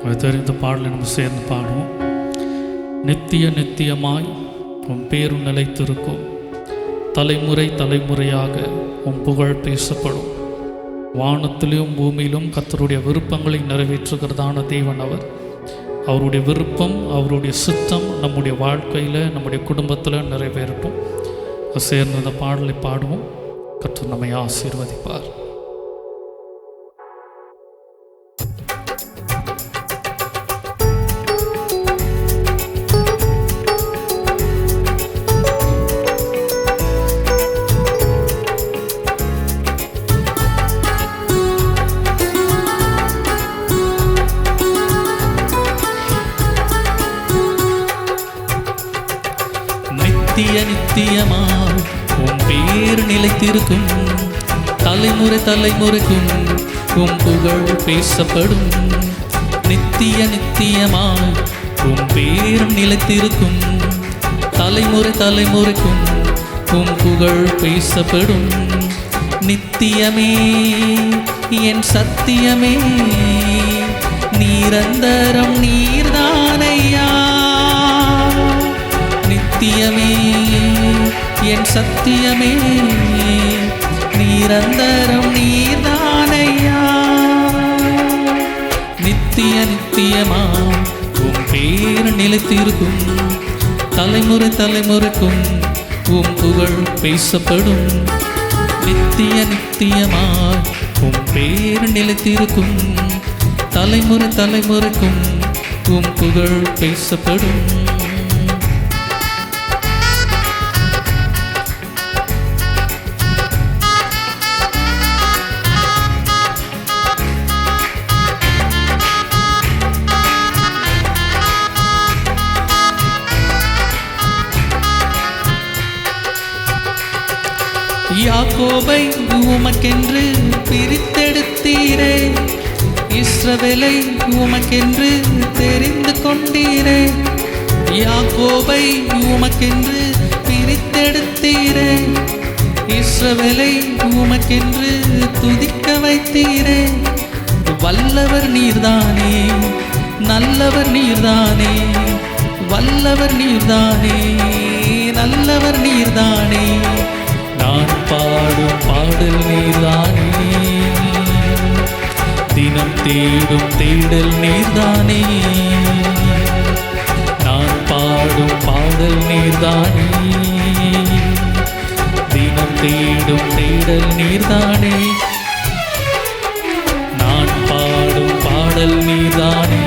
அது தெரிந்த பாடலை நம்ம சேர்ந்து பாடுவோம். நித்திய நித்தியமாய் உன் பேரும் நிலைத்திருக்கும், தலைமுறை தலைமுறையாக உன் புகழ் பேசப்படும். வானத்திலும் பூமியிலும் கர்த்தருடைய விருப்பங்களை நிறைவேற்றுகிறதான தேவன் அவர். அவருடைய விருப்பம், அவருடைய சித்தம் நம்முடைய வாழ்க்கையில், நம்முடைய குடும்பத்தில் நிறைவேறட்டும். சேர்ந்து இந்த பாடலை பாடுவோம். கர்த்தர் நம்மை ஆசீர்வதிப்பார். நித்திய நித்தியமாய் உன் பேர் நிலைத்திருக்கும், தலைமுறை தலைமுறைக்கும் உன் புகழ் பேசப்படும். நித்திய நித்தியமாய் உன் பேர் நிலைத்திருக்கும், தலைமுறை தலைமுறைக்கும் உன் புகழ் பேசப்படும். நித்தியமே என் சத்தியமே, நிரந்தரம் நீர்தானையா. நித்தியமே என் சத்தியமே, நிரந்தரம் நீர்தானையா. நித்திய நித்தியமா உன் பேர் நிலைத்திருக்கும், தலைமுறை தலைமுறைக்கும் உன் புகழ் பேசப்படும். நித்திய நித்தியமா உன் பேர் நிலைத்திருக்கும், தலைமுறை தலைமுறைக்கும் உன் புகழ் பேசப்படும். யாக்கோபை உமக்கென்று பிரித்தெடுத்தீரே, இஸ்ரவேலை உமக்கென்று தெரிந்து கொண்டீரே. யாக்கோபை உமக்கென்று பிரித்தெடுத்தீரே, இஸ்ரவேலை உமக்கென்று துதிக்க வைத்தீரே. வல்லவர் நீர்தானே, நல்லவர் நீர்தானே, வல்லவர் நீர்தானே, நல்லவர் நீர்தானே. நான் பாடும் பாடல் நீர்தானே, தினம் தேடும் தேடல் நீர்தானே. நான் பாடும் பாடல் நீர்தானே, தினம் தேடும் தேடல் நீர்தானே. நான் பாடும் பாடல் நீர்தானே,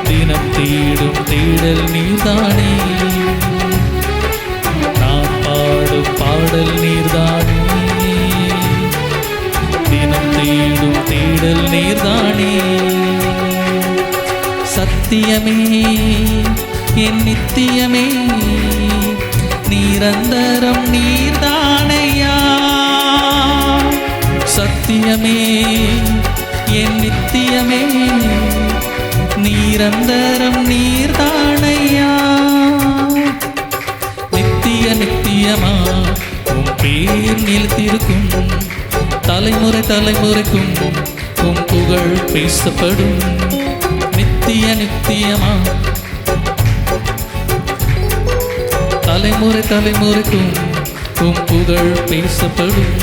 தினம் தேடும் தேடல் நீர்தானே. பாடல் நீர்தானே, தினம் தேடும் தேடல் நீர்தானே. சத்தியமே என் நித்தியமே, நிரந்தரம் நீர்தானையா. சத்தியமே என் நித்தியமே, நிரந்தரம் நீர்தானையா. நித்திய நித்தியமா உன் பேர் நிலைத்திருக்கும், தலைமுறை தலைமுறைக்கும் உன் புகழ் பேசப்படும். நித்திய நித்தியமா தலைமுறை தலைமுறைக்கும் உன் புகழ் பேசப்படும்.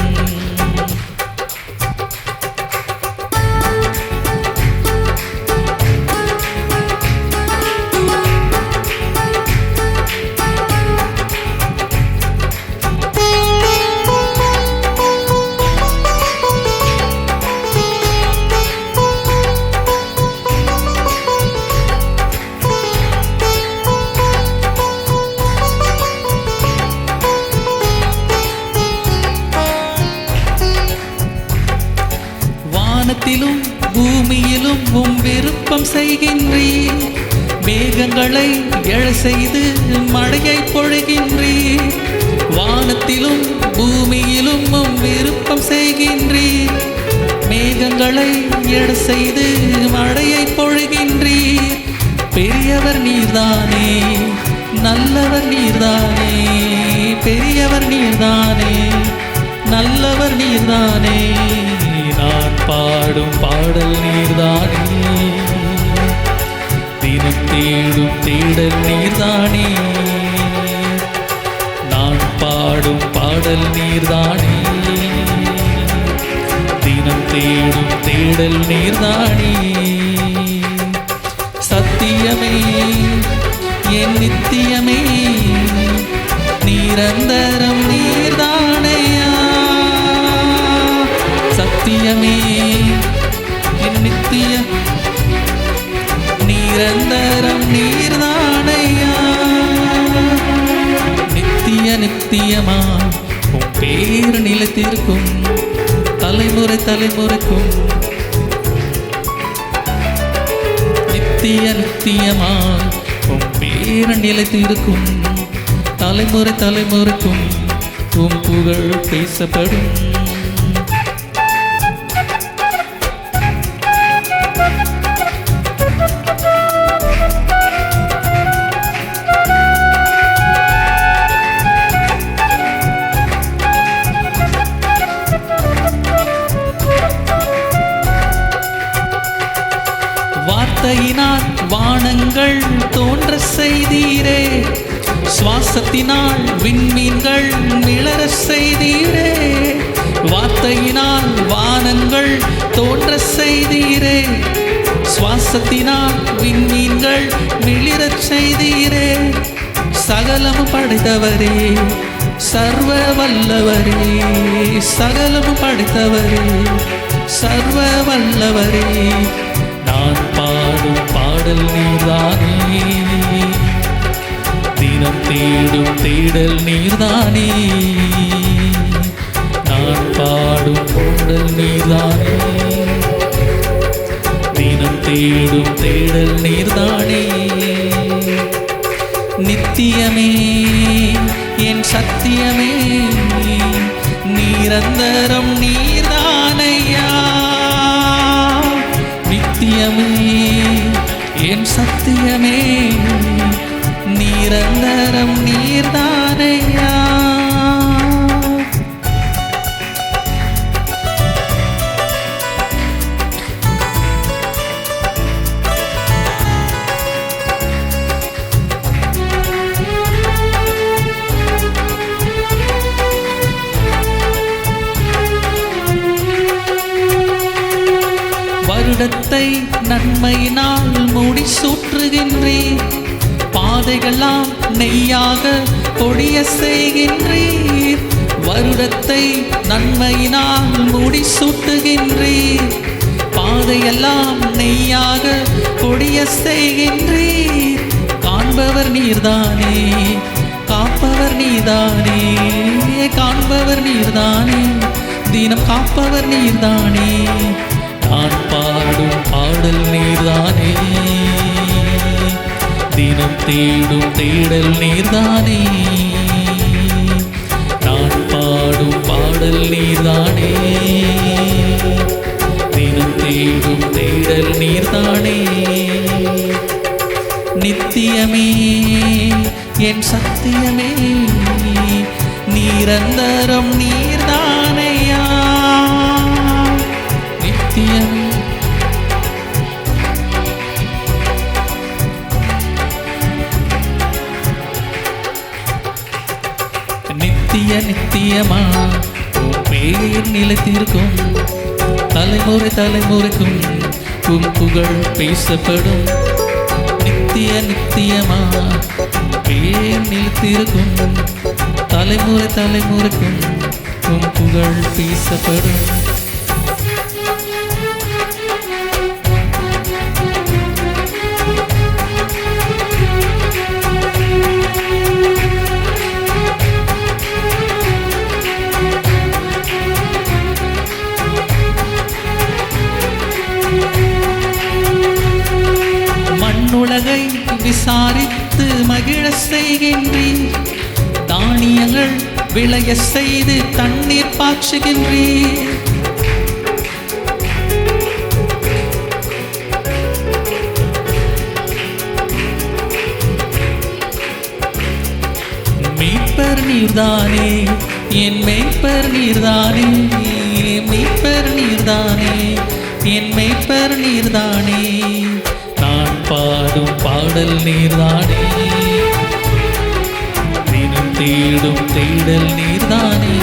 வானத்திலும் பூமியிலும் உம் விருப்பம் செய்கின்றீர். மேகங்களை எழ செய்து மழையை பொழிகின்றீர். வானத்திலும் பூமியிலும் உம் விருப்பம் செய்கின்றீர். மேகங்களை எழ செய்து மழையை பொழிகின்றீர். பெரியவர் நீர்தானே, நல்லவர் நீர்தானே, பெரியவர் நீர்தானே, நல்லவர் நீர்தானே. நான் பாடும் நீர்தானே, தினம் தேடும் தேடல் நீர்தானே. சத்தியமே என் நித்தியமே, நிரந்தரம் நீர்தானையா. சத்தியமே என் நித்திய நிரந்தரம் நீர்தானையா. நித்திய நித்தியமா உன் பேர் நிலைத்திருக்கும், தலைமுறை தலைமுறைக்கும். நித்திய நித்தியமா உன் பேர் நிலைத்திருக்கும், தலைமுறை தலைமுறைக்கும் உன் புகழ் பேசப்படும். வார்த்தையினால் வானங்கள் தோன்ற செய்தீரே, சுவாசத்தினால் விண்மீன்கள் மிளர செய்தீரே. வார்த்தையினால் வானங்கள் தோன்ற செய்தீரே, சுவாசத்தினால் விண்மீன்கள் மிளிரச் செய்தீரே. சகலமு படைத்தவரே, சர்வ வல்லவரே, சகலமு படைத்தவரே, சர்வ வல்லவரே. நான் பாடும் பாடல் நீர்தானே, தினம் தேடும் தேடல் நீர்தானே. நான் பாடும் பாடல் நீர்தானே, தினம் தேடும் தேடல் நீர்தானே. நித்தியமே என் சத்தியமே, நிரந்தரம் நீர்தானையா. நித்தியமே என் சத்தியமே, நிரந்தரம் நீர்தானையா. வருடத்தை நன்மையினால் மூடி சூற்றுகின்றீர், பாதைகளாம் நெய்யாக பொடிய செய்கின்றீர். வருடத்தை நன்மையினால் மூடி சூட்டுகின்றீர், பாதையெல்லாம் நெய்யாக பொடிய செய்கின்றீர். காண்பவர் நீர்தானே, காப்பவர் நீர்தானே, காண்பவர் நீர்தானே, தினம் காப்பவர் நீர்தானே. நான் பாடும் பாடல் நீர்தானே, தினம் தேடும் தேடல் நீர்தானே. நான் பாடும் பாடல் நீர்தானே, தினம் தேடும் தேடல் நீர்தானே. நித்தியமே என் சத்தியமே, நிரந்தரம் நீர்தானையா. நித்தியமே நித்திய நித்தியமா உன் பேர் நிலைத்திருக்கும், தலைமுறை தலைமுறைக்கும் உன் புகழ் பேசப்படும். நித்திய நித்தியமா உன் பேர் நிலைத்திருக்கும், தலைமுறை தலைமுறைக்கும் உன் புகழ் பேசப்படும். மண்ணுலகை விசாரித்து மகிழ செய்கின்றீர், தானியங்கள் விளைய செய்து தண்ணீர் பாய்ச்சுகின்றீர். மீட்பர் நீர்தானே, என் மேய்ப்பர் நீர்தானே, மீட்பர் நீர்தானே, என் மேய்ப்பர் நீர்தானே. நான் பாடும் பாடல் நீர்தானே, தினம் தேடும் தேடல் நீர்தானே.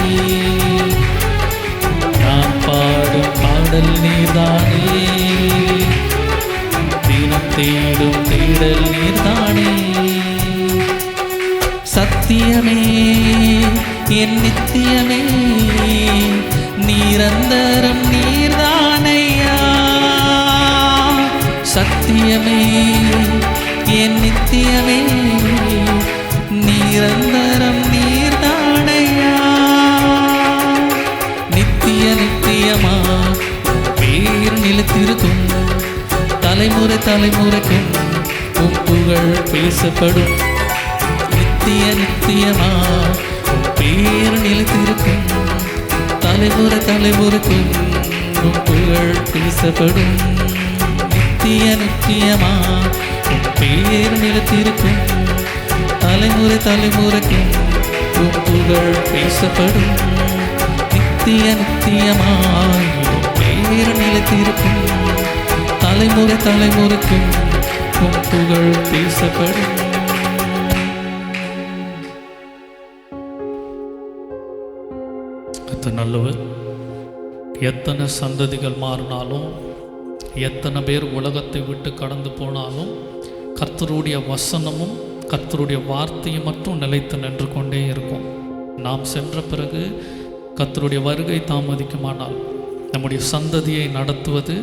தேடல் நீர்தானே. சத்தியமே என் நித்தியமே நிரந்தரம் நீர்தானையா. சத்தியமே என் நித்தியமே நிரந்தரம் நீர்தானையா. நித்திய நித்தியமா பேர் நிலைத்திருக்கும், தலைமுறை தலைமுறைக்கும் உம் புகழ் பேசப்படும். நித்திய நித்தியமா பேர் நிலைத்திருக்கும், தலைமுறை தலைமுறைக்கும் உம் புகழ் பேசப்படும். நித்திய நித்தியமா பேர் நிலைத்திருக்கும், தலைமுறை தலைமுறைக்கும் உம் புகழ் பேசப்படும். நித்திய நித்தியமாய் பேர் நிலைத்திருக்கும், தலைமுறை தலைமுறைக்கும் உம் புகழ் பேசப்படும். நல்லவர். எத்தனை சந்ததிகள் மாறினாலும், எத்தனை பேர் உலகத்தை விட்டு கடந்து போனாலும், கர்த்தருடைய வசனமும் கர்த்தருடைய வார்த்தையும் மட்டும் நிலைத்து நின்று கொண்டே இருக்கும். நாம் சென்ற பிறகு கர்த்தருடைய வருகை தாமதிக்குமானால் நம்முடைய சந்ததியை நடத்துவது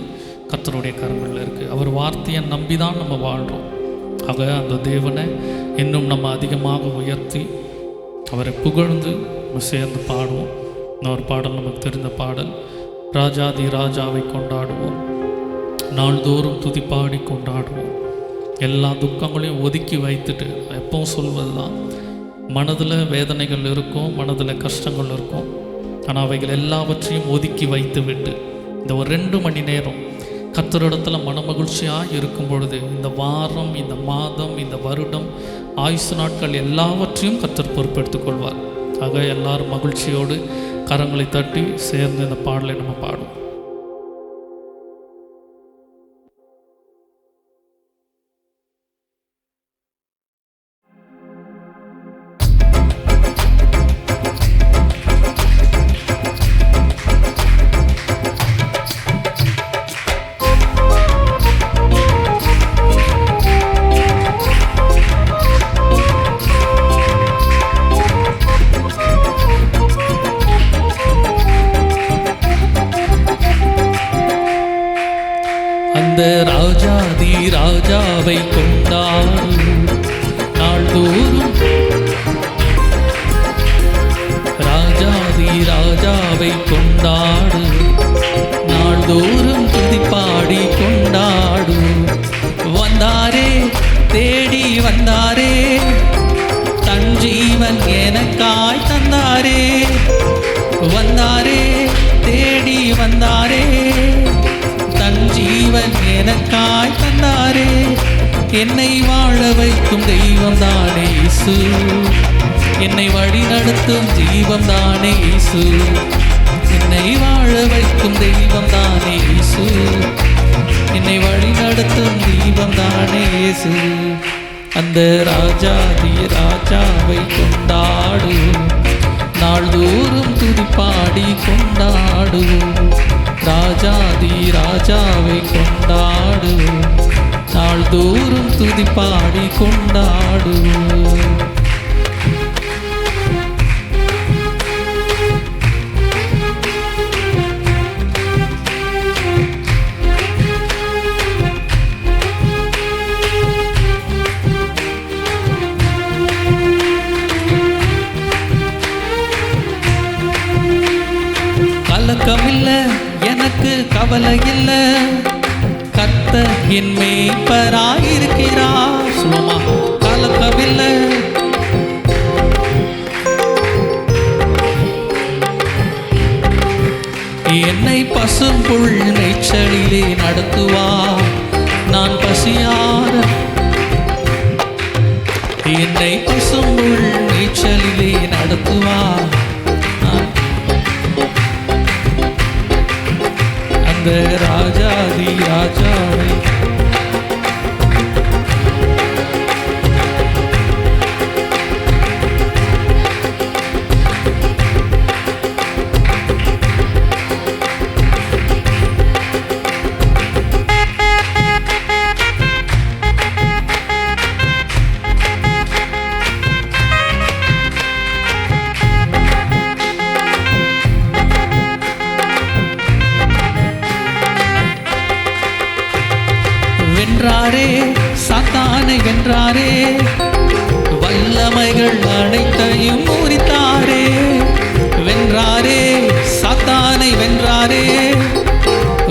கர்த்தருடைய கரங்களில் இருக்குது. அவர் வார்த்தையை நம்பி தான் நம்ம வாழ்கிறோம். ஆக அந்த தேவனை இன்னும் நம்ம அதிகமாக உயர்த்தி அவரை புகழ்ந்து நம்ம சேர்ந்து பாடுவோம். இன்னொரு பாடல் நமக்கு தெரிந்த பாடல், ராஜாதி ராஜாவை கொண்டாடுவோம், நாள்தோறும் துதிப்பாடி கொண்டாடுவோம். எல்லா துக்கங்களையும் ஒதுக்கி வைத்துட்டு எப்பவும் சொல்வது தான், மனதில் வேதனைகள் இருக்கும், மனதில் கஷ்டங்கள் இருக்கும். ஆனால் அவைகள் எல்லாவற்றையும் ஒதுக்கி வைத்து விட்டு இந்த ஒரு 2 மணி நேரம் கர்த்தரிடத்தில் மனமகிழ்ச்சியாக இருக்கும் பொழுது இந்த வாரம், இந்த மாதம், இந்த வருடம், ஆயுசு நாட்கள் எல்லாவற்றையும் கர்த்தர் பொறுப்பெடுத்துக் கொள்வார். ஆக எல்லாரும் மகிழ்ச்சியோடு கரங்களை தட்டி சேர்ந்து இந்த பாடலை நம்ம பாடுவோம். அந்த ராஜாதி ராஜாவை கொண்டாடு நாள்தோறும், ராஜாதி ராஜாவை கொண்டாடு நாள்தோறும், துதிப்பாடி கொண்டாடு. வந்தாரே தேடி வந்தாரே, தன் ஜீவன் எனக்காய் தந்தாரே. வந்தாரே தேடி வந்தாரே, தன் ஜீவன் எனக்காய் தந்தாரே. என்னை வாழ வைக்கும் தெய்வம் தானே இயேசு, என்னை வழி நடத்தும் ஜீவம் தானே இயேசு. என்னை வாழ வைக்கும் தெய்வம் தானே இயேசு, என்னை வழி நடத்தும் தெய்வம் தானே இயேசு. அந்த ராஜாதி ராஜாவை கொண்டாடு நாள்தோறும், துதிப்பாடி கொண்டாடு. ராஜாதி ராஜாவை கொண்டாடு நாள்தோறும், துதிப்பாடி கொண்டாடு. கலக்கமில்லை எனக்கு, கவலை இல்லை, கர்த்தர் என் மேய்ப்பராயிருக்கிறார். சும்மா கலக்கமில்லை, என்னை பசும்புல் மேய்ச்சலிலே நடத்துவார். நான் பசியார என்னை பசும்புல் மேய்ச்சலிலே நடத்துவார். அந்த ராஜாதி ராஜாவை வென்றாரே, சாத்தானை வென்றாரே, வல்லமைகள் அனைத்தையும் முறித்தாரே. வென்றாரே, சாத்தானை வென்றாரே,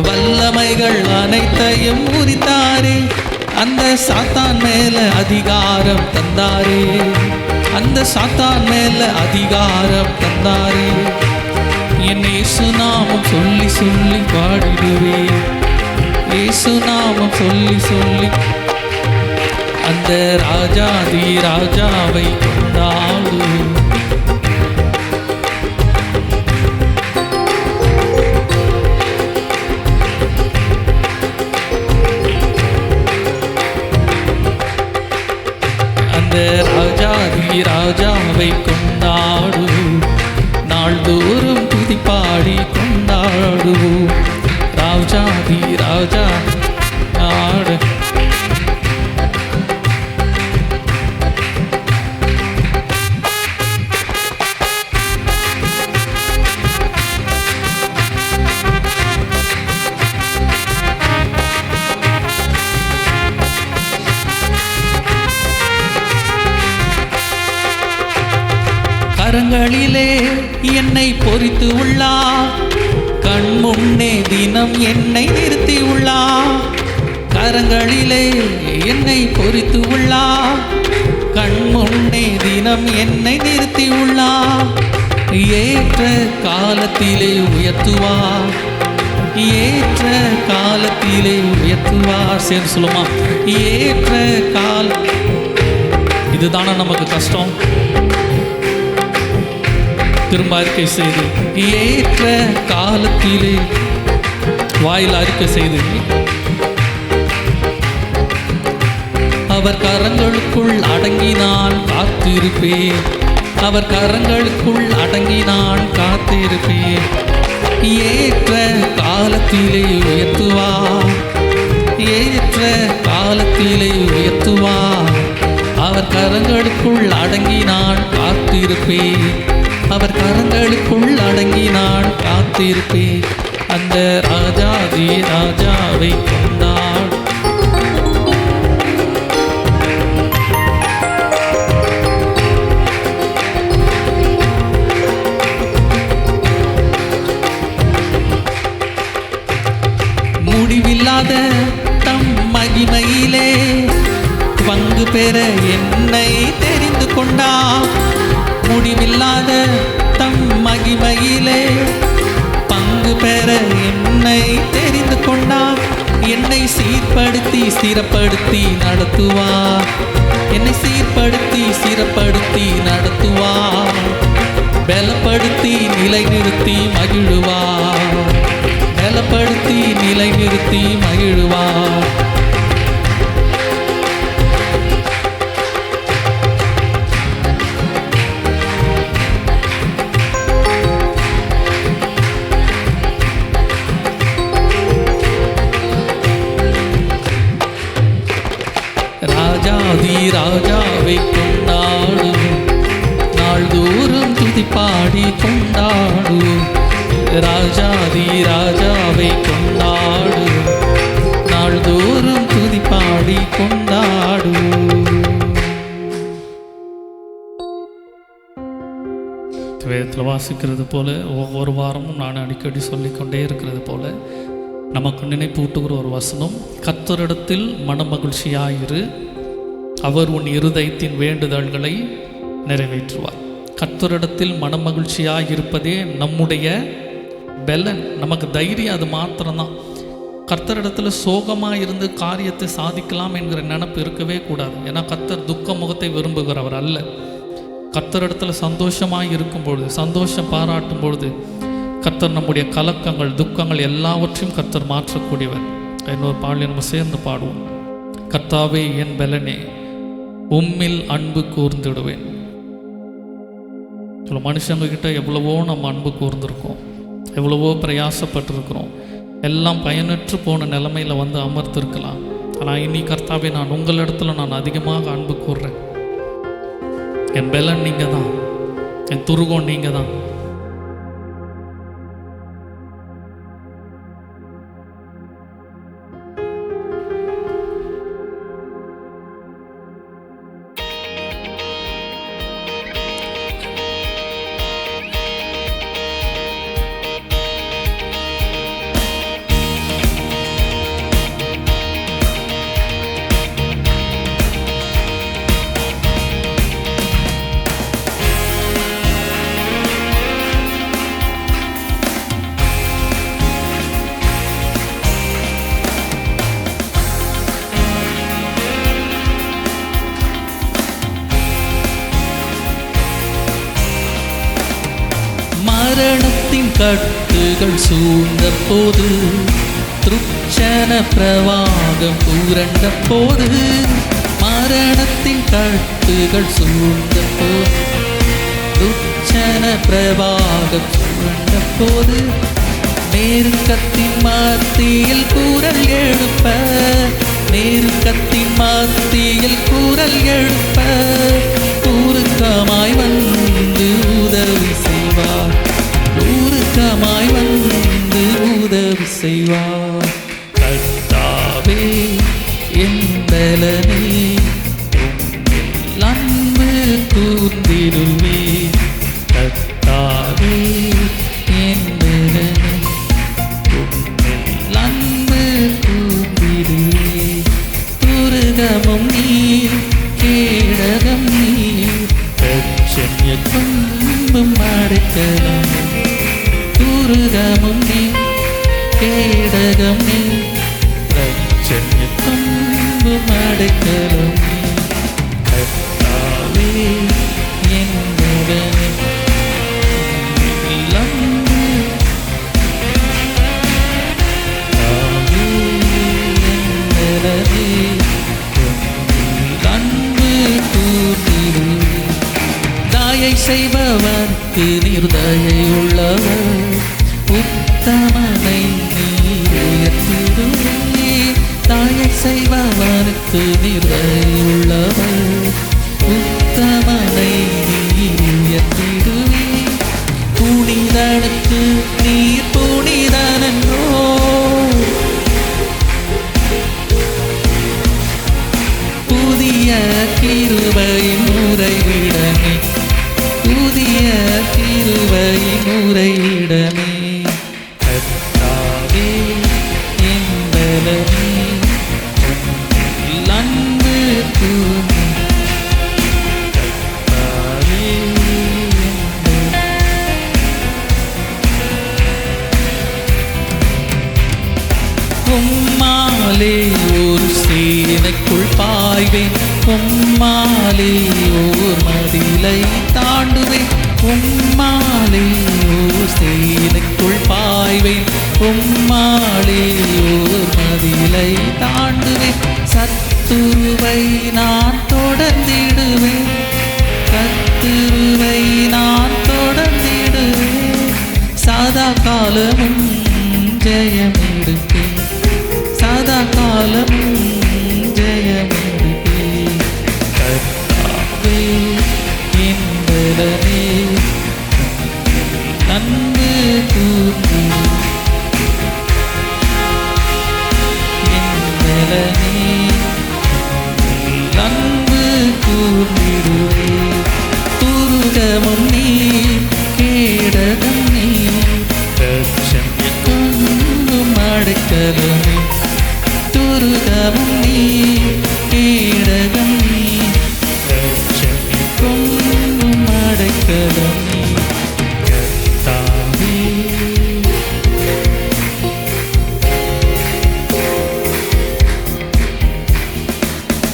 வல்லமைகள் அனைத்தையும் முறித்தாரே. அந்த சாத்தான் மேல அதிகாரம் தந்தாரே, அந்த சாத்தான் மேல அதிகாரம் தந்தாரே. என் இயேசு நாமம் சொல்லி சொல்லி பாடிடுவே, இயேசு நாமம் சொல்லி சொல்லி அந்த ராஜாதி ராஜாவை கொண்டாடுவே. ராஜாதி ராஜாவை கொண்டாடுவோம், நாள்தோறும் துதி பாடி கொண்டாடுவோம். ராஜாதி ராஜா நாடு கரங்களிலே என்னை பொறித்து உள்ளார், கண் முன்னே தினம் என்னை நிறுத்தி உள்ளார். கரங்களிலே என்னை பொறித்து உள்ளார், கண் முன்னே தினம் என்னை நிறுத்தி உள்ளார். ஏற்ற காலத்திலே உயர்த்துவார், ஏற்ற காலத்திலே உயர்த்துவார். சேர்ந்து சொல்லுமா, ஏற்ற கால. இதுதானே நமக்கு கஷ்டம். திரும்ப அறிக்கை செய்து, ஏற்ற காலத்திலே வாயில் அறிக்கை செய்து, அவர் கரங்களுக்குள் அடங்கி நான் காத்திருப்பேன், அவர் கரங்களுக்குள் அடங்கி நான் காத்திருப்பேன். ஏற்ற காலத்திலே உயர்த்துவார், ஏற்ற காலத்திலே உயர்த்துவார். அவர் கரங்களுக்குள் அடங்கி நான் காத்திருப்பேன், அவர் கரங்களுக்குள் அடங்கி நான் காத்திருப்பேன். அந்த ராஜாதி ராஜாவை கொண்டாடு. முடிவில்லாத தம் மகிமையிலே பங்கு பெற என்னை தெரிந்து கொண்டார். முடிவில்லாத தம் மகிமையிலே பங்கு பெற என்னை தெரிந்து கொண்டார். என்னை சீர்படுத்தி ஸ்திரப்படுத்தி நடத்துவார், என்னை சீர்படுத்தி ஸ்திரப்படுத்தி நடத்துவார். பலப்படுத்தி நிலைநிறுத்தி மகிழுவார், பலப்படுத்தி நிலைநிறுத்தி மகிழுவார். ராஜாதி ராஜாவை கொண்டாடுவோம், நாள்தோறும் துதி பாடி கொண்டாடுவோம். ராஜாதி ராஜாவை கொண்டாடுவோம், நாள்தோறும் துதி பாடி கொண்டாடுவோம். வேதத்தில் வாசிக்கிறது போல ஒவ்வொரு வாரமும் நான் அடிக்கடி சொல்லிக்கொண்டே இருக்கிறது போல நமக்கு நினைப்பூட்டுகிற ஒரு வசனம், கர்த்தரிடத்தில் மனமகிழ்ச்சியாயிரு, அவர் உன் இருதயத்தின் வேண்டுதல்களை நிறைவேற்றுவார். கர்த்தரிடத்தில் மனமகிழ்ச்சியாயிருப்பதே நம்முடைய பலன், நமக்கு தைரியம். அது மாத்திரம்தான். கர்த்தரிடத்தில் சோகமாக இருந்து காரியத்தை சாதிக்கலாம் என்கிற நினைப்பு இருக்கவே கூடாது. ஏன்னா கர்த்தர் துக்க முகத்தை விரும்புகிறவர் அல்ல. கர்த்தரிடத்தில் சந்தோஷமாக இருக்கும் பொழுது, சந்தோஷம் பாராட்டும் பொழுது கர்த்தர் நம்முடைய கலக்கங்கள் துக்கங்கள் எல்லாவற்றையும் கர்த்தர் மாற்றக்கூடியவர். இன்னொரு பாடலை நம்ம சேர்ந்து பாடுவோம். கர்த்தாவே என் பலனே, உம்மில் அன்பு கூர்ந்துடுவேன். சில மனுஷங்கக்கிட்ட எவ்வளவோ நம்ம அன்பு கூர்ந்துருக்கோம், எவ்வளவோ பிரயாசப்பட்டிருக்கிறோம், எல்லாம் பயனற்று போன நிலைமையில் வந்து அமர்த்திருக்கலாம். ஆனால் இனி கர்த்தாவே நான் உங்களிடத்துல நான் அதிகமாக அன்பு கூர்றேன். என் பலன் நீங்கள் தான், என் துருகம் நீங்கள் தான். கட்டுகள் சூழ்ந்த போது, துர்ச்சன பிரவாகம் புரண்ட போது, மரணத்தின் கட்டுகள் சூழ்ந்த போது, துர்ச்சன பிரவாகம் புரண்ட போது, நெருக்கத்தின் மத்தியில் குரல் எழுப்ப, நெருக்கத்தின் மத்தியில் குரல் எழுப்ப, உருக்கமாய் வந்து உதவி செய்வார், உருக்கமாய் வந்து உதவி செய்வார். கர்த்தாவே என் பலனே, உம்மில் அன்பு கூர்ந்திடுவே. கர்த்தாவே என் பலனே, உம்மில் அன்பு கூர்ந்திடுவே. துருகமும் நீர், கேடகம் நீர், ரட்சண்ய கொம்பும் அடைக்கலம். துருகமும் நீர், கேடகம் நீர், ரட்சண்ய கொம்பும் அடைக்கலம். கர்த்தாவே என் பலனே, உம்மில் அன்பு. கர்த்தாவே என் பலனே, உம்மில் அன்பு கூர்ந்திடுவே. தாயை செய்பவர்க்கு நீர் தயை உள்ளவர், உத்தமனை நீர் உயர்த்திடுவே. தாயை செய்பவர்க்கு நீர் தயை உள்ளவர், உத்தமனை நீர் உயர்த்திடுவே. புனிதனுக்கு நீர் புனிதனன்றோ, புதிய கிருபையின் உறைவிடமே, புதிய கிருபையின் உறைவிடமே. கர்த்தாவே என் பலனே, உம்மில் அன்பு கூர்ந்து. கர்த்தாவே என் பலனே. உம்மாலே ஒரு சேனைக்குள் பாய்வேன், உம்மாலே ஓர் மதிலை தாண்டுவேன், உம்மாலே ஓர் சேனைக்குள் பாய்வேன், உம்மாலே ஓர் மதிலை தாண்டுவேன். சத்துருவை நான் தொடர்ந்திடுவேன், சத்துருவை நான் தொடர்ந்திடுவேன். சதா காலமும் ஜெயம் எடுப்பேன், சதா காலமும் ஜெயம் எடுப்பேன். கர்த்தாவே என் பலனே, உம்மில் அன்பு கூர்ந்திடுவே. என் பலனே, உம்மில் அன்பு கூர்ந்திடுவே. துருகமும் நீர், கேடகம் நீர், ரட்சண்ய கொம்பும் அடைக்கலமே. துருகமும் நீர், கேடகம் நீர், ரட்சண்ய கொம்பும் அடைக்கலமே. கர்த்தாவே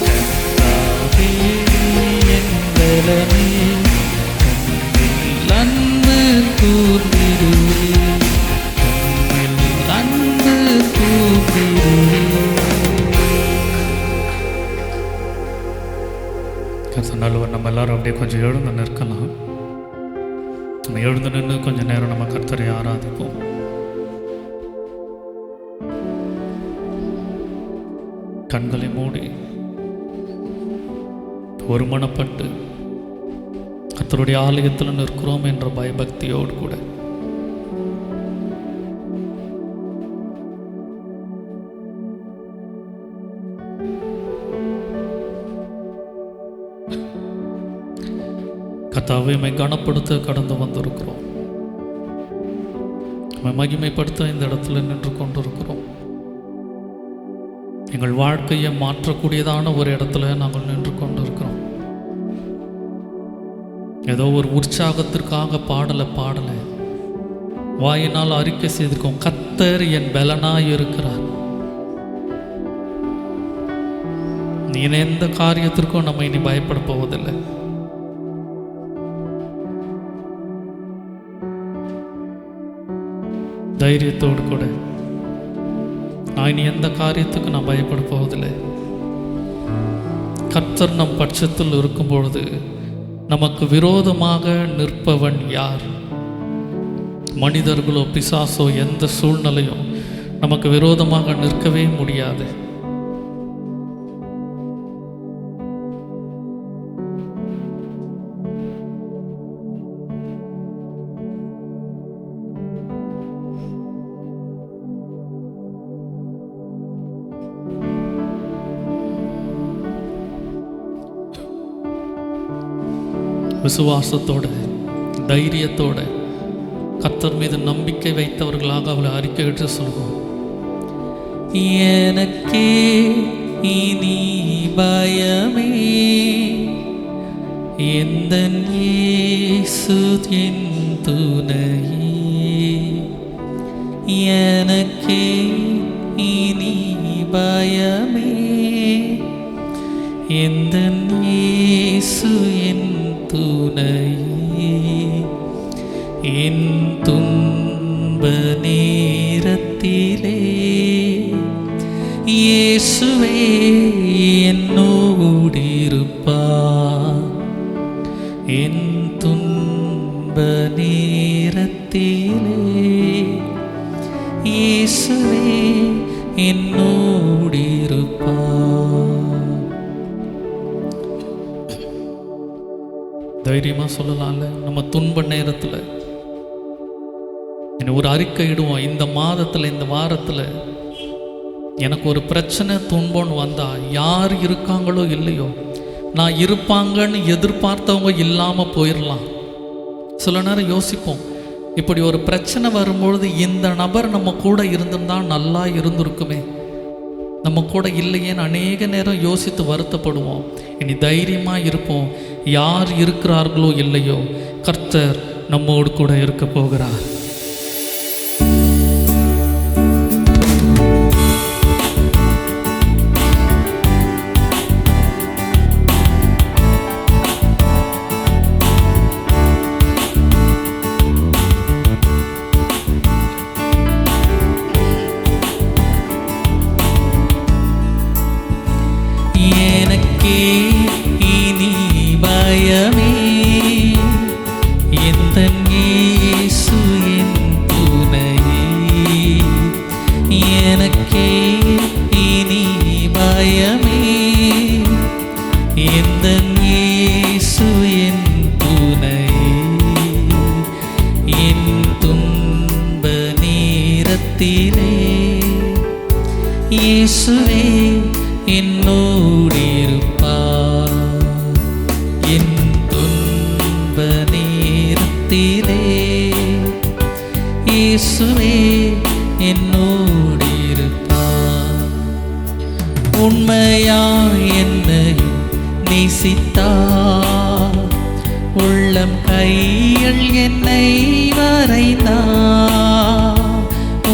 கர்த்தாவே என் பலனே, உம்மில் அன்பு கூர்ந்திடுவே, உம்மில் அன்பு கூர்ந்திடுவே. கர்த்தர் நல்லவர். நம்ம எல்லாரும் அப்படியே கொஞ்சம் எழுந்து நிற்கலாம். நம்ம எழுந்து நின்று கொஞ்சம் நேரம் நம்ம கர்த்தரை ஆராதிப்போம். கண்களை மூடி ஒருமனப்பட்டு கர்த்தருடைய ஆலயத்தில் நிற்கிறோம் என்ற பயபக்தியோடு கூட கர்த்தாவை உம்மை கனப்படுத்த கடந்து வந்திருக்கிறோம். உம்மை மகிமைப்படுத்த இந்த இடத்துல நின்று கொண்டிருக்கிறோம். எங்கள் வாழ்க்கையை மாற்றக்கூடியதான ஒரு இடத்துல நாங்கள் நின்று கொண்டிருக்கிறோம். ஏதோ ஒரு உற்சாகத்திற்காக பாடலை வாயினால் அறிக்கை செய்திருக்கோம். கர்த்தர் என் பலனாய் இருக்கிறார். நீ எந்த காரியத்திற்கும் நம்ம இனி பயப்பட போவதில்லை. தைரியத்தோடு கூட நான் இனி எந்த காரியத்துக்கு நான் பயப்பட போவதில்லை. கர்த்தர் நம் பட்சத்தில் இருக்கும் பொழுது நமக்கு விரோதமாக நிற்பவன் யார்? மனிதர்களோ பிசாசோ எந்த சூழ்நிலையும் நமக்கு விரோதமாக நிற்கவே முடியாது. விசுவாசத்தோட தைரியத்தோட கர்த்தர் மீது நம்பிக்கை வைத்தவர்களாக அவளை அறிக்கையிட்டு சொல்வோம். எனக்கே இனி பயமே, எந்தன் இயேசு என் துணையே. எனக்கே இனி பயமே, எந்தன் இயேசு என் துணையே. என் துன்ப நேரத்திலே இயேசுவே என்னோடிருப்பார். என் துன்ப நேரத்திலே இயேசுவே என்னோடிருப்பார். தைரியமாக சொல்லலாம்ல. நம்ம துன்ப நேரத்தில் ஒரு அறிக்கை இடுவோம். இந்த மாதத்தில் இந்த வாரத்தில் எனக்கு ஒரு பிரச்சனை துன்பம்னு வந்தால் யார் இருக்காங்களோ இல்லையோ, நான் இருப்பாங்கன்னு எதிர்பார்த்தவங்க இல்லாமல் போயிடலாம். சில நேரம் யோசிப்போம், இப்படி ஒரு பிரச்சனை வரும்பொழுது இந்த நபர் நம்ம கூட இருந்திருந்தால் நல்லா இருந்திருக்குமே, நம்ம கூட இல்லையேன்னு அநேக நேரம் யோசித்து வருத்தப்படுவோம். இனி தைரியமாக இருப்போம். யார் இருக்கிறார்களோ இல்லையோ, கர்த்தர் நம்மோடு கூட இருக்க போகிறார். எனக்கே இனி பயமே, எந்தன் இயேசு என் துணையே. எனக்கே இனி பயமே, எந்தன் இயேசு என் துணையே. என் துன்ப நேரத்திலே இயேசுவே என்னோடிருப்பார். என் துன்ப நேரத்திலே இயேசுவே என்னோடிருப்பார். உண்மையாய் என்னையும் நேசித்தார், உள்ளம் கையில் என்னை வரைந்தார்.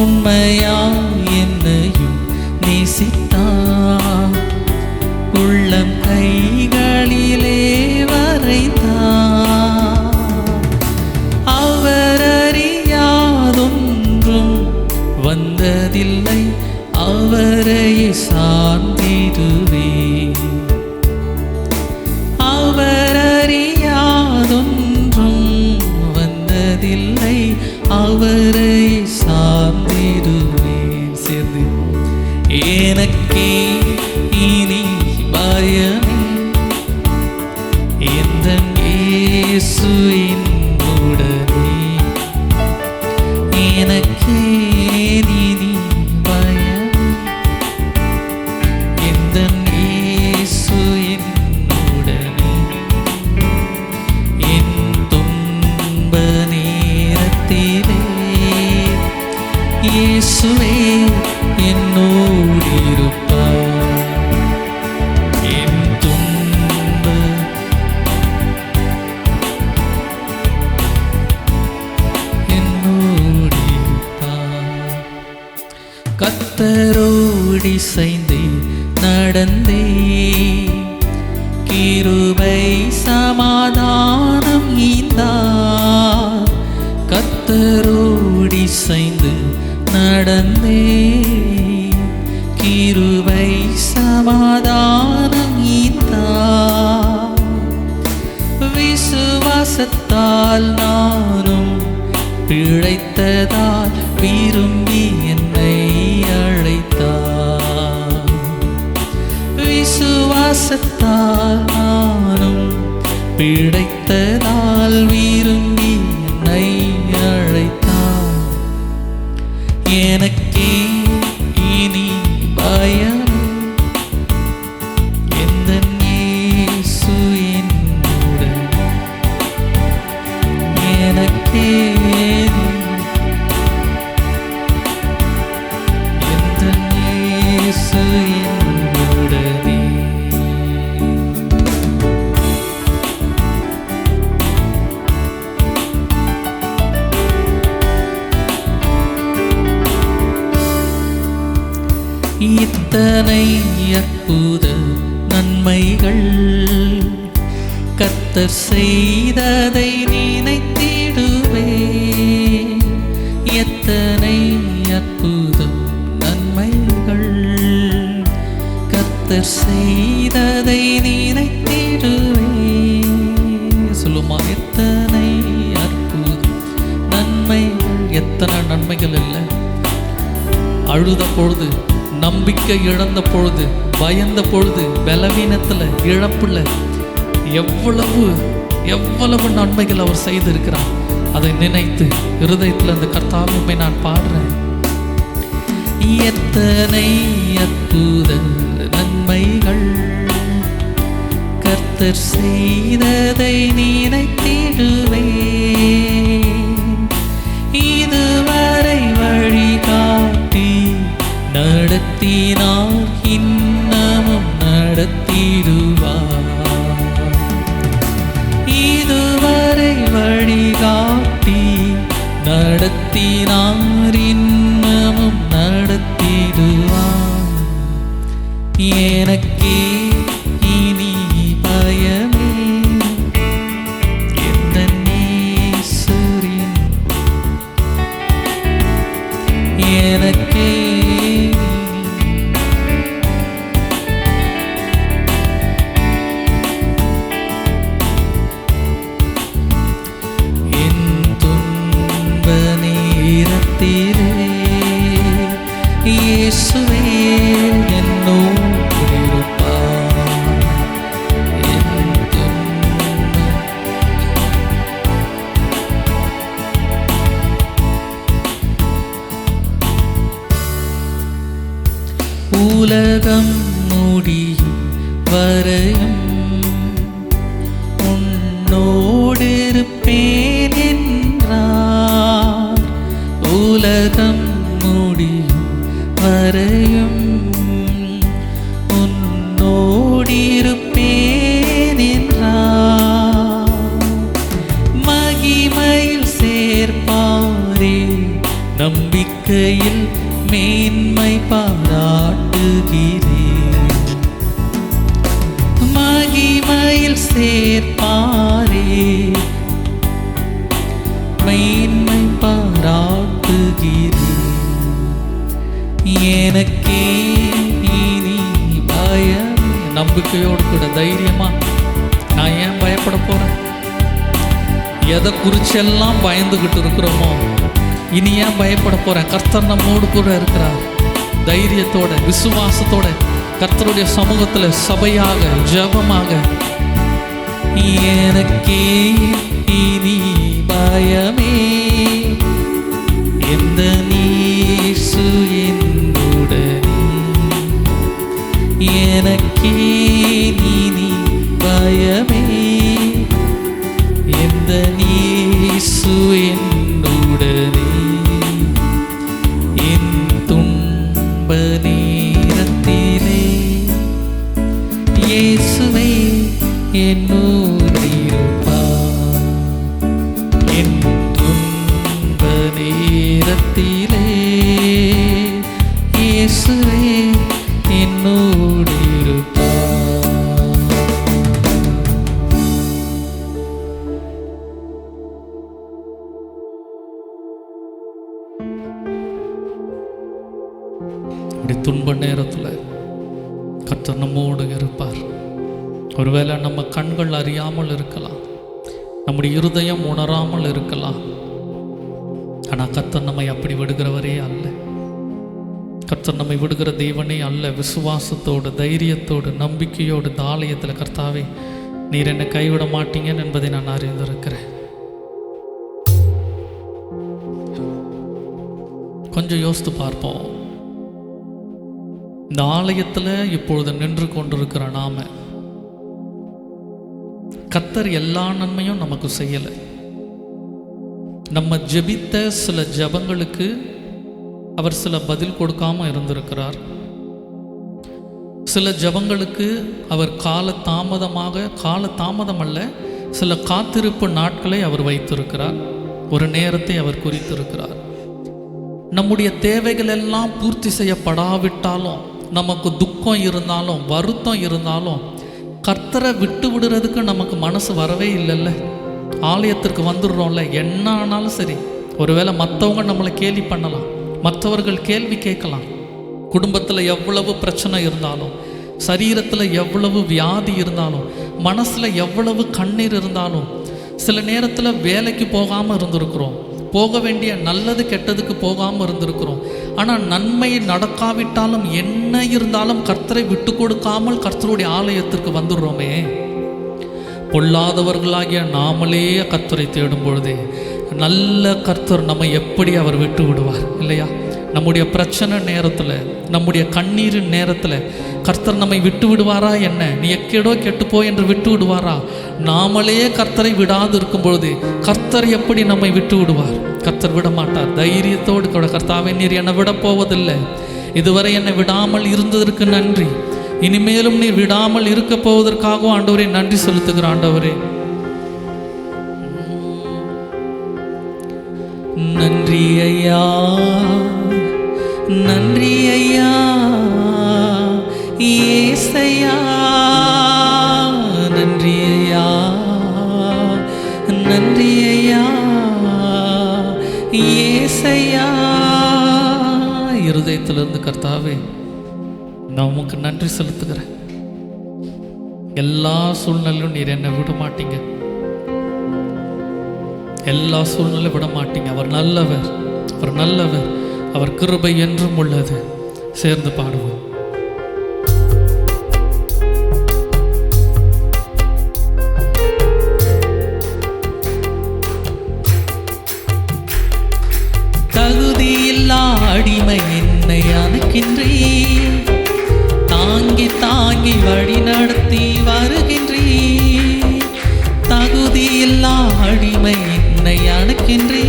உண்மையாய் என்னையும் நேசித்தார், உள்ளம் கைகளிலே வரைந்தார். அவர் அறியாதொன்றும் வந்ததில்லை, அவரை சார்ந்திடுவே. அவர் அறியாதொன்றும் வந்ததில்லை, அவரை சார்ந்திடுவேன். சேர்ந்து எனக்கே இனி பயமே, எந்தன் இயேசு என்னுடனே. எனக்கே இனி பயமே, எந்தன் இயேசு என்னுடனே. என் துன்ப நேரத்திலே இயேசுவே என்னோடிருப்பார். என் துன்ப என்னோடிருப்பார். கர்த்தரோடி இசைந்தே நடந்தே, கிருபை சமாதானம் ஈந்தார். கர்த்தரோடி இசைந்து நடந்தேன். கிருபை சமாதானம் ஈந்தார். விசுவாசத்தால் நானும் பிழைத்ததால் விரும்பி என்னை அழைத்தார். விசுவாசத்தால் நானும் பிழைத்ததால் விரும்பி என்னை அழைத்தார். எனக்கே இனி பயம், எந்தன் இயேசு என்னுடன். எனக்கே எந்தன் இயேசு என்னுடனே. இத்தனை அற்புத நன்மைகள் கர்த்தர் செய்ததை நினைத்திடுவேன். எத்தனை அற்புத நன்மைகள் கர்த்தர் செய்ததை நினைத்திடுவேன். சொல்லுமா, எத்தனை அற்புத நன்மைகள். எத்தனை நன்மைகள் இல்லை. அழுத பொழுது, நம்பிக்கை இழந்த பொழுது, பயந்த பொழுது, பலவீனத்தில், இழப்புல எவ்வளவு நன்மைகள் அவர் செய்திருக்கிறார். அதை நினைத்து இருதயத்தில் அந்த கர்த்தாவை நான் பாடுறேன். எத்தனை அற்புத நன்மைகள் கர்த்தர் செய்ததை நினைத்திடுவேன். இதுவரை வழிகாட்டி நடத்தினார், இன்னமும் நடத்திடுவார். இதுவரை வழிகாட்டி நடத்தினார், இன்னமும் நடத்திடுவார். எனக்கே இனி பயமே, எந்தன் இயேசுவின். எனக்கே இயேசுவே என்னோடு இருப்பார். உலகம் முடியும் வரையும் உன்னோடு இருப்பேன் என்றார். உலகம் முடியும் வரையும் உன்னோடிருப்பேன் என்றார். மகிமையில் சேர்ப்பாரே, நம்பிக்கையில் மேன்மை பாராட்டுகிறேன். மகிமையில் சேர்ப்பாரே, மேன்மை பாராட்டுகிறேன். எனக்கே இனி பயம். நம்பிக்கையோடு கூட தைரியமா நான் ஏன் பயப்பட போறேன்? எதை குறிச்செல்லாம் பயந்துகிட்டு இருக்கிறோமோ, இனி ஏன் பயப்பட போறேன்? கர்த்தர் நம்மோடு கூட இருக்கிறார். தைரியத்தோட, விசுவாசத்தோட கர்த்தருடைய சமூகத்துல சபையாக, ஜெபமாக. எனக்கே இனி பயமே, எந்த இயேசு என்னுடனே. எனக்கே இனி பயமே, எந்த இயேசு என்னுடனே. என் துன்ப நேரத்திலே இயேசுவே என்னோடு இருப்பார். என் துன்ப நேரத்திலே இயேசுவே என்னோடு இருப்பார். அப்படி துன்ப நேரத்தில் கர்த்தர் நம்மோடு இருப்பார். ஒருவேளை நம்ம கண்கள் அறியாமல் இருக்கலாம், நம்முடைய இருதயம் உணராமல் இருக்கலாம். ஆனால் கர்த்தர் நம்மை அப்படி விடுகிறவரே அல்ல. கர்த்தர் நம்மை விடுகிற தேவனே அல்ல. விசுவாசத்தோடு, தைரியத்தோடு, நம்பிக்கையோடு இந்த ஆலயத்தில் கர்த்தாவே நீர் என்னை கைவிட மாட்டீங்கன்னு என்பதை நான் அறிந்திருக்கிறேன். கொஞ்சம் யோசித்து பார்ப்போம். இந்த ஆலயத்தில் இப்பொழுது நின்று கொண்டிருக்கிற நாம, கர்த்தர் எல்லா நன்மையும் நமக்கு செய்யலை. நம்ம ஜெபித்த சில ஜெபங்களுக்கு அவர் சில பதில் கொடுக்காம இருந்திருக்கிறார். சில ஜெபங்களுக்கு அவர் காலதாமதம் அல்ல, சில காத்திருப்பு நாட்களை அவர் வைத்திருக்கிறார். ஒரு நேரத்தை அவர் குறித்திருக்கிறார். நம்முடைய தேவைகள் எல்லாம் பூர்த்தி செய்யப்படாவிட்டாலும், நமக்கு துக்கம் இருந்தாலும், வருத்தம் இருந்தாலும், கர்த்தரை விட்டு விடுறதுக்கு நமக்கு மனசு வரவே இல்லைல்ல. ஆலயத்திற்கு வந்துடுறோம்ல, என்ன ஆனாலும் சரி. ஒருவேளை மற்றவங்க நம்மளை கேலி பண்ணலாம், மற்றவர்கள் கேள்வி கேட்கலாம். குடும்பத்தில் எவ்வளவு பிரச்சனை இருந்தாலும், சரீரத்தில் எவ்வளவு வியாதி இருந்தாலும், மனசில் எவ்வளவு கண்ணீர் இருந்தாலும், சில நேரத்தில் வேலைக்கு போகாமல் இருந்திருக்கிறோம், போக வேண்டிய நல்லது கெட்டதுக்கு போகாமல் இருந்திருக்கிறோம். ஆனால் நன்மை நடக்காவிட்டாலும் என்ன இருந்தாலும் கர்த்தரை விட்டு கொடுக்காமல் கர்த்தருடைய ஆலயத்திற்கு வந்துடுறோமே. பொல்லாதவர்களாகிய நாமளே கர்த்தரை தேடும் பொழுதே நல்ல கர்த்தர் நம்ம எப்படி அவர் விட்டு விடுவார் இல்லையா? நம்முடைய பிரச்சனை நேரத்தில், நம்முடைய கண்ணீரின் நேரத்தில் கர்த்தர் நம்மை விட்டு விடுவாரா? என்ன நீ எக்கேடோ கெட்டுப்போ என்று விட்டு விடுவாரா? நாமளே கர்த்தரை விடாது இருக்கும் பொழுது கர்த்தர் எப்படி நம்மை விட்டு விடுவார்? கர்த்தர் விட மாட்டார். தைரியத்தோடு கூட, கர்த்தாவே நீர் என்னை விட போவதில்லை, இதுவரை என்னை விடாமல் இருந்ததற்கு நன்றி, இனிமேலும் நீர் விடாமல் இருக்க போவதற்காகவும் ஆண்டவரே நன்றி செலுத்துகிற ஆண்டவரே. நன்றி ஐயா, நன்றி ஐயா, ஏசையா, நன்றி ஐயா, நன்றி ஐயா, ஏசையா. இருதயத்திலிருந்து கர்த்தாவே நான் உமக்கு நன்றி செலுத்துகிறேன். எல்லா சூழ்நிலையும் நீர் என்னை விட மாட்டீங்க, எல்லா சூழ்நிலையும் விட மாட்டீங்க. அவர் நல்லவர், அவர் நல்லவர், அவர் கிருபை என்றும் உள்ளது. சேர்ந்து பாடுவோம். தகுதியில்லா அடிமை என்னை அணைக்கின்றே, தாங்கி தாங்கி வழி நடத்தி வருகின்றே. தகுதியில்லா அடிமை என்னை அணைக்கின்றே,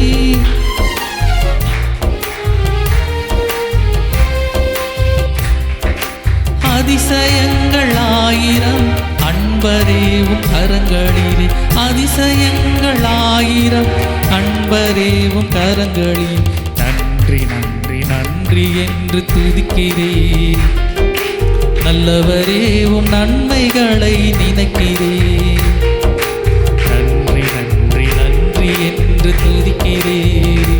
அதிசயங்கள் ஆயிரம் அன்பரேவும் கரங்களிலே, அதிசயங்கள் ஆயிரம் அன்பரேவும் கரங்களில் நன்றி நன்றி நன்றி என்று துதிக்கிறேன். நல்லவரேவும் நன்மைகளை நினைக்கிறேன். நன்றி நன்றி நன்றி என்று துதிக்கிறேன்.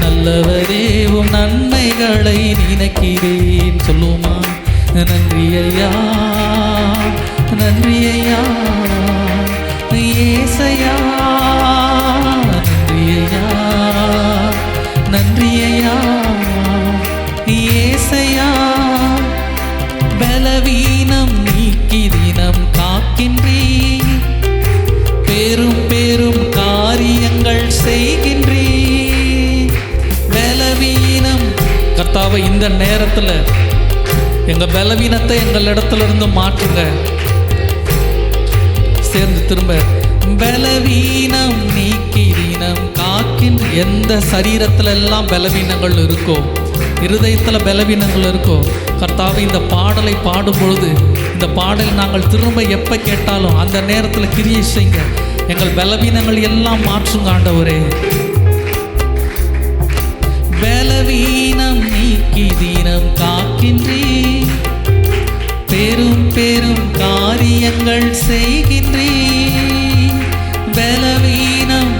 நல்லவரேவும் நன்மைகளை நினைக்கிறேன். சொல்லுமா? நன்றி ஐயா, நன்றி ஐயா, ஏசையா, நன்றி ஐயா, நன்றி ஐயா, ஏசையா. பலவீனம் நீக்கி தினம் காக்கின்றே, பெரும் பெரும் காரியங்கள் செய்கின்றே. பலவீனம் கர்த்தாவே, இந்த நேரத்தில் எங்கள் பலவீனத்தை எங்கள் இடத்துல இருந்து மாற்றுங்க. சேர்ந்து திரும்ப. பலவீனம் நீக்கி தினம் காக்கின்ற. எந்த சரீரத்துல எல்லாம் பலவீனங்கள் இருக்கோ, இருதயத்தில் பலவீனங்கள் இருக்கோ, கர்த்தாவே இந்த பாடலை பாடும் பொழுது, இந்த பாடலை நாங்கள் திரும்ப எப்போ கேட்டாலும் அந்த நேரத்தில் கிரியை செய்யுங்க. எங்கள் பலவீனங்கள் எல்லாம் மாற்றுங்க ஆண்டவரே. பலவீனம் நீக்கி தினம் காக்கின்றே, பெரும் பெரும் காரியங்கள் செய்கின்றே. பலவீனம்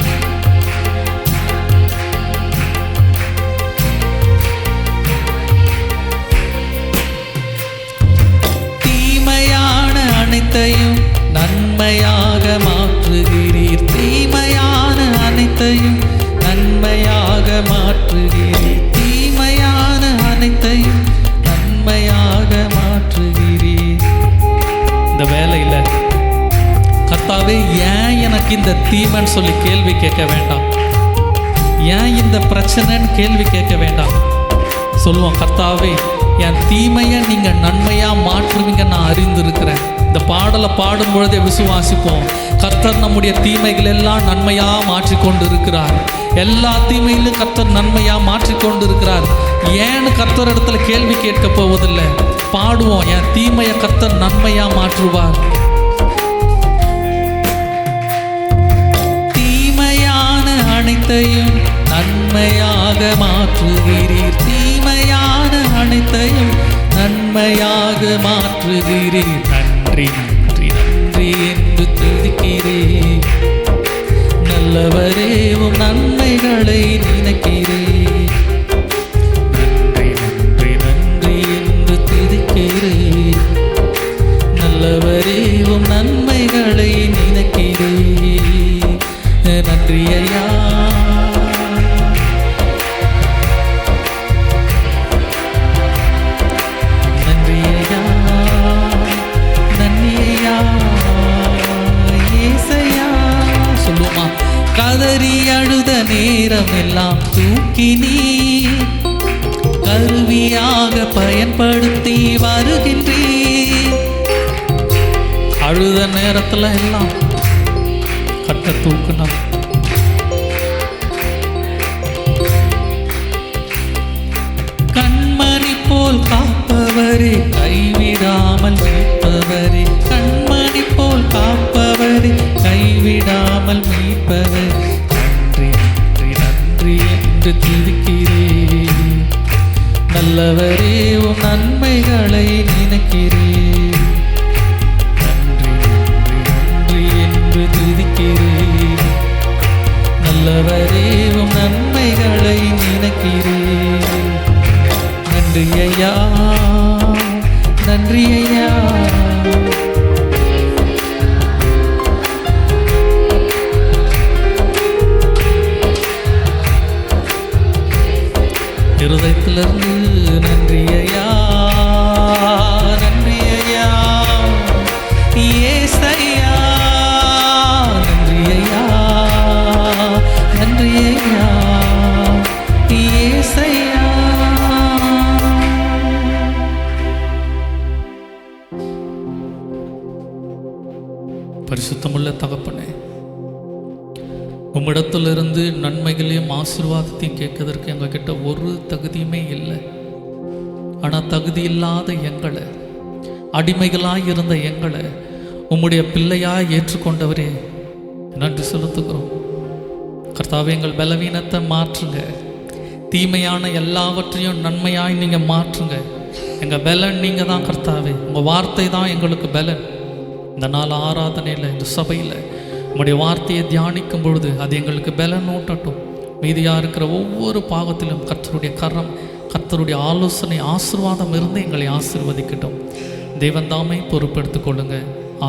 இந்த தீமைன்னு சொல்லி கேள்வி கேட்க வேண்டாம். ஏன் இந்த பிரச்சனைன்னு கேள்வி கேட்க வேண்டாம். சொல்லுவோம், கர்த்தாவே என் தீமையை நீங்கள் நன்மையாக மாற்றுவீங்க நான் அறிந்திருக்கிறேன். இந்த பாடலை பாடும் பொழுதே விசுவாசிப்போம், கர்த்தர் நம்முடைய தீமைகள் எல்லாம் நன்மையாக மாற்றிக்கொண்டு இருக்கிறார். எல்லா தீமையிலும் கர்த்தர் நன்மையாக மாற்றிக்கொண்டு இருக்கிறார். ஏன்னு கர்த்தர் இடத்துல கேள்வி கேட்க போவதில்லை. பாடுவோம், என் தீமையை கர்த்தர் நன்மையாக மாற்றுவார். தீமையான அனைத்தையும் நன்மையாக மாற்றுகிறீர். தீமையான அனைத்தையும் நன்மையாக மாற்றுகிறீர். நன்றி நன்றி நன்றி என்று துதிக்கிறேன். நல்லவரே உம் நன்மைகளை நினைக்கிறேன். நன்றி நன்றி நன்றி என்று துதிக்கிறேன். நல்லவரே உம் நன்மைகளை நினைக்கிறேன். நன்றி ஐயா. நன்றி ஐயா. நன்றி ஐயா. ஏசையா. சொல்லுமா, கதறி அழுத நேரம் எல்லாம் தூக்கி நீ கருவியாக பயன்படுத்தி வருகின்றீர். அழுத நேரத்தில் எல்லாம் கட்ட தூக்குனா கண்மணி போல் காப்பவரே, கைவிடாமல் மீட்பவரே. கண்மணி போல் காப்பவரே, கைவிடாமல் மீட்பவரே. நன்றி நன்றி நன்றி என்று துதிக்கிறேன். நல்லவரே உம் நன்மைகளை நினைக்கிறேன். நன்றி நன்றி நன்றி என்று துதிக்கிறேன். நல்லவரே உம் நன்மைகளை நினைக்கிறேன். நன்றி ஐயா. நன்றி ஐயா. இருதயத்திலிருந்து நன்றி ஐயா. நன்றி ஐயா. ஏசையா. நன்றி ஐயா. நன்றி ஐயா. ஏசையா. பரிசுத்தமுள்ள தகப்பனே, உம்மிடத்திலிருந்து நன்மைகளையும் ஆசீர்வாதத்தையும் கேட்கறதுக்கு எங்ககிட்ட ஒரு தகுதியுமே இல்லை. ஆனால் தகுதி இல்லாத எங்களை, அடிமைகளாக இருந்த எங்களை உம்முடைய பிள்ளையாக ஏற்றுக்கொண்டவரே நன்றி செலுத்துகிறோம். கர்த்தாவே, எங்கள் பலவீனத்தை மாற்றுங்க. தீமையான எல்லாவற்றையும் நன்மையாய் நீங்கள் மாற்றுங்க. எங்கள் பலன் நீங்கள் தான் கர்த்தாவே. உங்கள் வார்த்தை தான் எங்களுக்கு பலன். இந்த நாள் ஆராதனையில், இந்த சபையில் உம்முடைய வார்த்தையை தியானிக்கும் பொழுது அது எங்களுக்கு பலன் ஊட்டட்டும். மீதியாக இருக்கிற ஒவ்வொரு பாகத்திலும் கர்த்தருடைய கரம், கர்த்தருடைய ஆலோசனை, ஆசீர்வாதம் இருந்து எங்களை ஆசீர்வதிக்கட்டும். தேவன் தாமே பொறுப்பெடுத்துக் கொள்ளுங்க,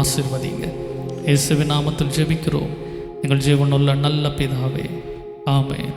ஆசீர்வதிங்க. இயேசுவின் நாமத்தில் ஜெபிக்கிறோம் எங்கள் ஜீவனுள்ள நல்ல பிதாவே. ஆமென்.